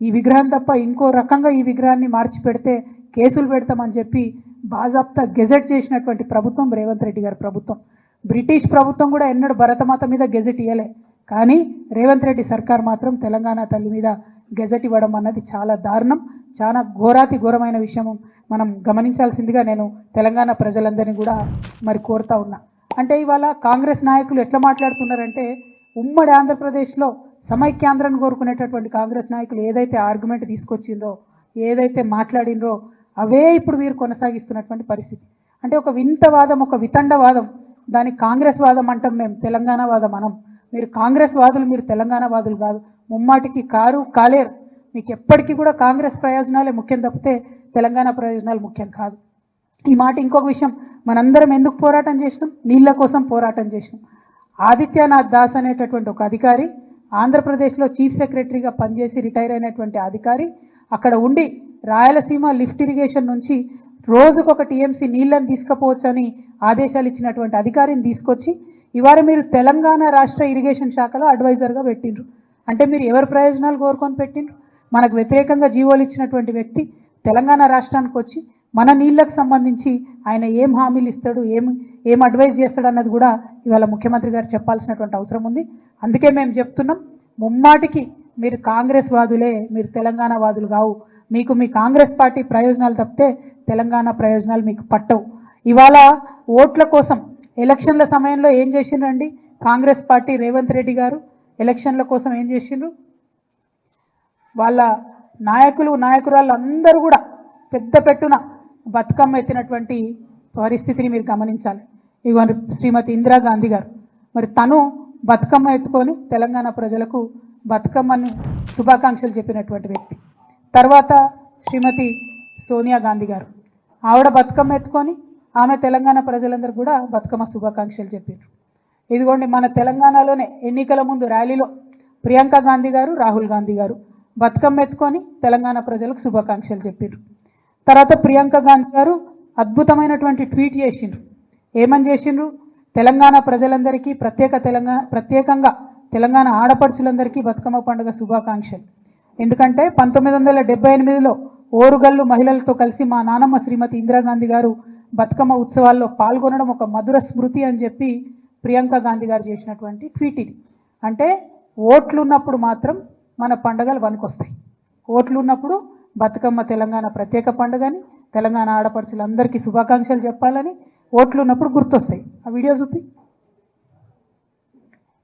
ఈ విగ్రహం తప్ప ఇంకో రకంగా ఈ విగ్రహాన్ని మార్చి పెడితే కేసులు పెడతామని చెప్పి బాజాప్తా గెజెట్ చేసినటువంటి ప్రభుత్వం రేవంత్ రెడ్డి గారి ప్రభుత్వం. బ్రిటిష్ ప్రభుత్వం కూడా ఎన్నడూ భరతమాత మీద గెజెట్ ఇవ్వలే, కానీ రేవంత్ రెడ్డి సర్కార్ మాత్రం తెలంగాణ తల్లి మీద గెజెట్ ఇవ్వడం అన్నది చాలా దారుణం, చాలా ఘోరాతి ఘోరమైన విషయం. మనం గమనించాల్సిందిగా నేను తెలంగాణ ప్రజలందరినీ కూడా మరి కోరుతా ఉన్నా. అంటే ఇవాళ కాంగ్రెస్ నాయకులు ఎట్లా మాట్లాడుతున్నారంటే, ఉమ్మడి ఆంధ్రప్రదేశ్లో సమైక్యాంధ్రాన్ని కోరుకునేటటువంటి కాంగ్రెస్ నాయకులు ఏదైతే ఆర్గ్యుమెంట్ తీసుకొచ్చిండ్రో, ఏదైతే మాట్లాడినరో అవే ఇప్పుడు వీరు కొనసాగిస్తున్నటువంటి పరిస్థితి. అంటే ఒక వింతవాదం, ఒక వితండవాదం, దాన్ని కాంగ్రెస్ వాదం అంటాం మేము, తెలంగాణ వాదం అనం. మీరు కాంగ్రెస్ వాదులు, మీరు తెలంగాణ వాదులు కాదు, ముమ్మాటికి కారు కాలేరు. మీకు ఎప్పటికీ కూడా కాంగ్రెస్ ప్రయోజనాలే ముఖ్యం తప్పితే తెలంగాణ ప్రయోజనాలు ముఖ్యం కాదు. ఈ మాట ఇంకొక విషయం, మనందరం ఎందుకు పోరాటం చేసినాం? నీళ్ళ కోసం పోరాటం చేసినాం. ఆదిత్యనాథ్ దాస్ అనేటటువంటి ఒక అధికారి, ఆంధ్రప్రదేశ్లో చీఫ్ సెక్రటరీగా పనిచేసి రిటైర్ అయినటువంటి అధికారి, అక్కడ ఉండి రాయలసీమ లిఫ్ట్ ఇరిగేషన్ నుంచి రోజుకొక టీఎంసీ నీళ్ళని తీసుకుపోవచ్చని ఆదేశాలు ఇచ్చినటువంటి అధికారిని తీసుకొచ్చి ఇవాళ మీరు తెలంగాణ రాష్ట్ర ఇరిగేషన్ శాఖలో అడ్వైజర్గా పెట్టిండ్రు. అంటే మీరు ఎవరి ప్రయోజనాలు కోరుకొని పెట్టిండ్రు? మనకు వ్యతిరేకంగా జీవోలు ఇచ్చినటువంటి వ్యక్తి తెలంగాణ రాష్ట్రానికి వచ్చి మన నీళ్ళకు సంబంధించి ఆయన ఏం హామీలు ఇస్తాడు, ఏం అడ్వైజ్ చేస్తాడు అన్నది కూడా ఇవాళ ముఖ్యమంత్రి గారు చెప్పాల్సినటువంటి అవసరం ఉంది. అందుకే మేము చెప్తున్నాం, ముమ్మాటికి మీరు కాంగ్రెస్ వాదులే, మీరు తెలంగాణ వాదులు కావు. మీకు మీ కాంగ్రెస్ పార్టీ ప్రయోజనాలు తప్పితే తెలంగాణ ప్రయోజనాలు మీకు పట్టవు. ఇవాళ ఓట్ల కోసం ఎలక్షన్ల సమయంలో ఏం చేసిండ్రండి కాంగ్రెస్ పార్టీ? రేవంత్ రెడ్డి గారు ఎలక్షన్ల కోసం ఏం చేసిండ్రు? వాళ్ళ నాయకులు నాయకురాళ్ళు అందరూ కూడా పెద్ద పెట్టున బతుకమ్మ ఎత్తినటువంటి పరిస్థితిని మీరు గమనించాలి. ఇవాళ శ్రీమతి ఇందిరాగాంధీ గారు మరి తను బతుకమ్మ ఎత్తుకొని తెలంగాణ ప్రజలకు బతుకమ్మను శుభాకాంక్షలు చెప్పినటువంటి వ్యక్తి. తర్వాత శ్రీమతి సోనియా గాంధీ గారు, ఆవిడ బతుకమ్మ ఎత్తుకొని ఆమె తెలంగాణ ప్రజలందరూ కూడా బతుకమ్మ శుభాకాంక్షలు చెప్పారు. ఇదిగోండి మన తెలంగాణలోనే ఎన్నికల ముందు ర్యాలీలో ప్రియాంక గాంధీ గారు, రాహుల్ గాంధీ గారు బతుకమ్మ ఎత్తుకొని తెలంగాణ ప్రజలకు శుభాకాంక్షలు చెప్పారు. తర్వాత ప్రియాంక గాంధీ గారు అద్భుతమైనటువంటి ట్వీట్ చేసిండ్రు. ఏమని చేసిండ్రు? తెలంగాణ ప్రజలందరికీ ప్రత్యేకంగా తెలంగాణ ఆడపడుచులందరికీ బతుకమ్మ పండుగ శుభాకాంక్షలు. ఎందుకంటే 1978లో ఓరుగల్లు మహిళలతో కలిసి మా నానమ్మ శ్రీమతి ఇందిరాగాంధీ గారు బతుకమ్మ ఉత్సవాల్లో పాల్గొనడం ఒక మధుర స్మృతి అని చెప్పి ప్రియాంక గాంధీ గారు చేసినటువంటి ట్వీట్ ఇది. అంటే ఓట్లు ఉన్నప్పుడు మాత్రం మన పండుగలు వనుకొస్తాయి. ఓట్లు ఉన్నప్పుడు బతుకమ్మ తెలంగాణ ప్రత్యేక పండుగని, తెలంగాణ ఆడపడుచులందరికీ శుభాకాంక్షలు చెప్పాలని ఓట్లు ఉన్నప్పుడు గుర్తొస్తాయి. ఆ వీడియో చూపి.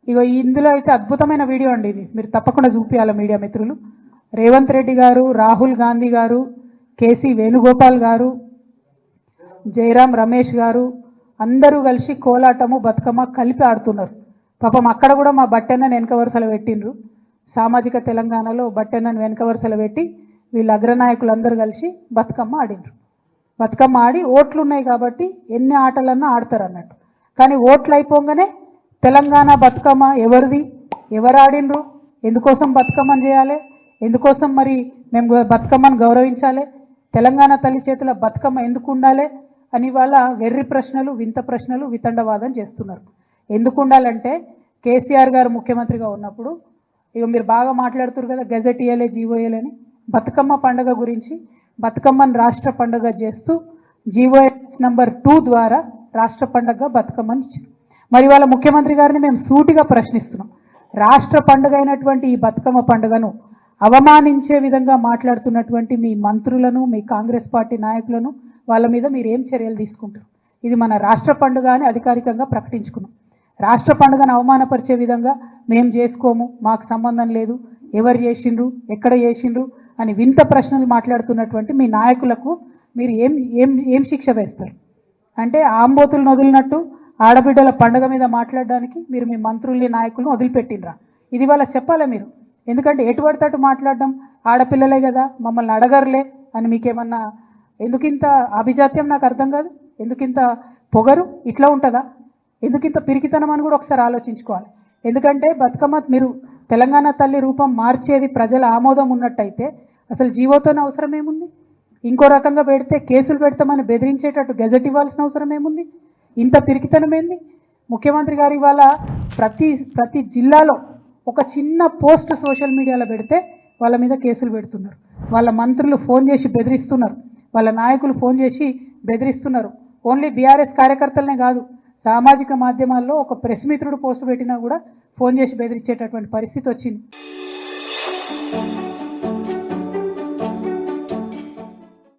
ఇగో ఇందులో అయితే అద్భుతమైన వీడియో అండి ఇది, మీరు తప్పకుండా చూపించాలి మీడియా మిత్రులు. రేవంత్ రెడ్డి గారు, రాహుల్ గాంధీ గారు, కేసీ వేణుగోపాల్ గారు, జయరాం రమేష్ గారు అందరూ కలిసి కోలాటము బతుకమ్మ కలిపి ఆడుతున్నారు. పాపం అక్కడ కూడా మా బట్టెన్నని వెనక వరుసలో పెట్టిండ్రు. సామాజిక తెలంగాణలో బట్టెన్నని వెనక వరుసలో పెట్టి వీళ్ళ అగ్రనాయకులు అందరూ కలిసి బతుకమ్మ ఆడిండ్రు. బతుకమ్మ ఆడి ఓట్లు ఉన్నాయి కాబట్టి ఎన్ని ఆటలన్నా ఆడతారు అన్నట్టు. కానీ ఓట్లు అయిపోగానే తెలంగాణ బతుకమ్మ ఎవరిది, ఎవరు ఆడిండ్రు, ఎందుకోసం బతుకమ్మని చేయాలి, ఎందుకోసం మరి మేము బతుకమ్మను గౌరవించాలి, తెలంగాణ తల్లి చేతుల బతుకమ్మ ఎందుకు ఉండాలి అని వాళ్ళ వెర్రి ప్రశ్నలు, వింత ప్రశ్నలు, వితండవాదం చేస్తున్నారు. ఎందుకు ఉండాలంటే కేసీఆర్ గారు ముఖ్యమంత్రిగా ఉన్నప్పుడు ఇక మీరు బాగా మాట్లాడుతున్నారు కదా, గెజెట్ ఇయ్యలే, జీవో ఇయ్యలేని. బతుకమ్మ పండుగ గురించి బతుకమ్మను రాష్ట్ర పండుగ చేస్తూ జీవోఎస్ నంబర్ 2 ద్వారా రాష్ట్ర పండుగ బతుకమ్మని ఇచ్చారు. మరి వాళ్ళ ముఖ్యమంత్రి గారిని మేము సూటిగా ప్రశ్నిస్తున్నాం, రాష్ట్ర పండుగ అయినటువంటి ఈ బతుకమ్మ పండుగను అవమానించే విధంగా మాట్లాడుతున్నటువంటి మీ మంత్రులను, మీ కాంగ్రెస్ పార్టీ నాయకులను వాళ్ళ మీద మీరు ఏం చర్యలు తీసుకుంటారు? ఇది మన రాష్ట్ర పండుగ అని అధికారికంగా ప్రకటించుకున్నాం. రాష్ట్ర పండుగను అవమానపరిచే విధంగా మేము చేసుకోము, మాకు సంబంధం లేదు, ఎవరు చేసిండ్రు, ఎక్కడ చేసిండ్రు అని వింత ప్రశ్నలు మాట్లాడుతున్నటువంటి మీ నాయకులకు మీరు ఏం శిక్ష వేస్తారు? అంటే ఆంబోతులను వదిలినట్టు ఆడబిడ్డల పండుగ మీద మాట్లాడడానికి మీరు మీ మంత్రుల్ని, నాయకులను వదిలిపెట్టినరా? ఇది వాళ్ళ చెప్పాలి మీరు. ఎందుకంటే ఎటు పడితే మాట్లాడడం, ఆడపిల్లలే కదా మమ్మల్ని అడగరులే అని మీకేమన్నా, ఎందుకింత అభిజాత్యం నాకు అర్థం కాదు. ఎందుకింత పొగరు? ఇట్లా ఉంటుందా? ఎందుకింత పిరికితనం అని కూడా ఒకసారి ఆలోచించుకోవాలి. ఎందుకంటే బతుకమ్మ మీరు తెలంగాణ తల్లి రూపం మార్చేది ప్రజల ఆమోదం ఉన్నట్టయితే అసలు జీవోతో అవసరం ఏముంది? ఇంకో రకంగా పెడితే కేసులు పెడతామని బెదిరించేటట్టు గెజెట్ ఇవ్వాల్సిన అవసరం ఏముంది? ఇంత పిరికితనం ఏంది? ముఖ్యమంత్రి గారు ఇవాళ ప్రతి జిల్లాలో ఒక చిన్న పోస్ట్ సోషల్ మీడియాలో పెడితే వాళ్ళ మీద కేసులు పెడుతున్నారు. వాళ్ళ మంత్రులు ఫోన్ చేసి బెదిరిస్తున్నారు, వాళ్ళ నాయకులు ఫోన్ చేసి బెదిరిస్తున్నారు. ఓన్లీ బీఆర్ఎస్ కార్యకర్తలనే కాదు, సామాజిక మాధ్యమాల్లో ఒక ప్రెస్ మిత్రుడు పోస్ట్ పెట్టినా కూడా ఫోన్ చేసి బెదిరించేటటువంటి పరిస్థితి వచ్చింది.